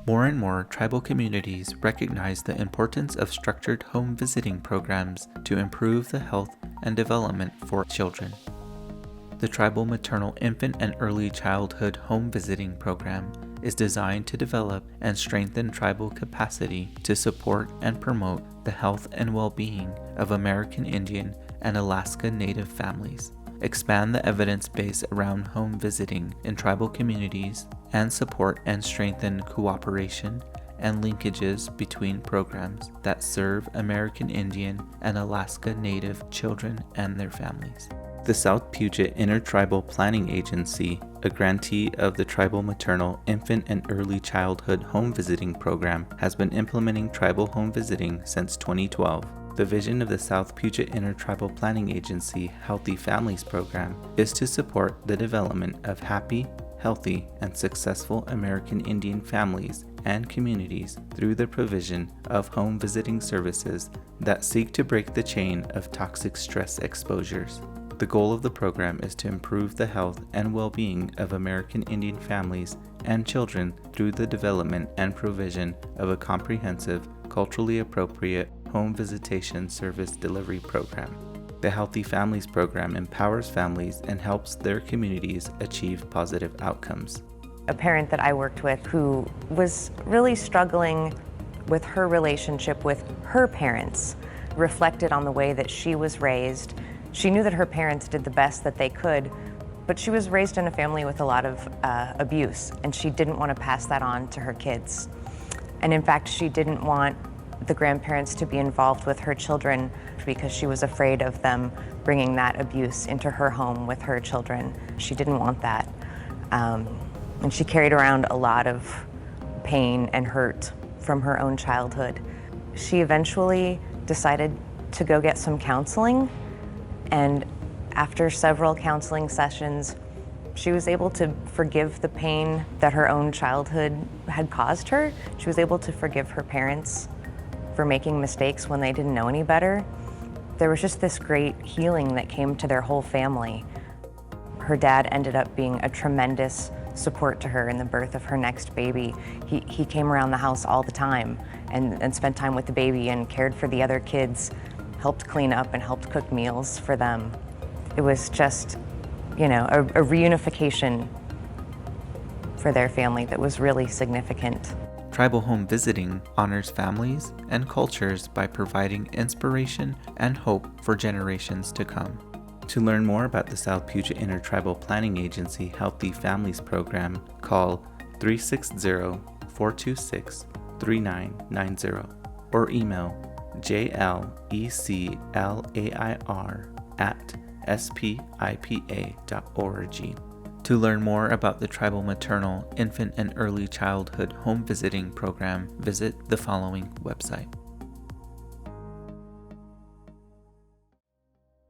More and more tribal communities recognize the importance of structured home visiting programs to improve the health and development for children. The Tribal Maternal Infant and Early Childhood Home Visiting Program is designed to develop and strengthen tribal capacity to support and promote the health and well-being of American Indian and Alaska Native families, expand the evidence base around home visiting in tribal communities, and support and strengthen cooperation and linkages between programs that serve American Indian and Alaska Native children and their families. The South Puget Intertribal Planning Agency, a grantee of the Tribal Maternal Infant and Early Childhood Home Visiting Program, has been implementing tribal home visiting since 2012. The vision of the South Puget Intertribal Planning Agency Healthy Families Program is to support the development of happy, healthy, and successful American Indian families and communities through the provision of home visiting services that seek to break the chain of toxic stress exposures. The goal of the program is to improve the health and well-being of American Indian families and children through the development and provision of a comprehensive, culturally appropriate home visitation service delivery program. The Healthy Families Program empowers families and helps their communities achieve positive outcomes. A parent that I worked with who was really struggling with her relationship with her parents reflected on the way that she was raised. She knew that her parents did the best that they could, but she was raised in a family with a lot of abuse, and she didn't want to pass that on to her kids. And in fact, she didn't want the grandparents to be involved with her children because she was afraid of them bringing that abuse into her home with her children. She didn't want that. And she carried around a lot of pain and hurt from her own childhood. She eventually decided to go get some counseling. And after several counseling sessions, she was able to forgive the pain that her own childhood had caused her. She was able to forgive her parents for making mistakes when they didn't know any better. There was just this great healing that came to their whole family. Her dad ended up being a tremendous support to her in the birth of her next baby. He came around the house all the time and spent time with the baby and cared for the other kids, helped clean up and helped cook meals for them. It was just, a reunification for their family that was really significant. Tribal home visiting honors families and cultures by providing inspiration and hope for generations to come. To learn more about the South Puget Intertribal Planning Agency Healthy Families Program, call 360-426-3990 or email jleclair@spipa.org. To learn more about the Tribal Maternal, Infant, and Early Childhood Home Visiting Program, visit the following website.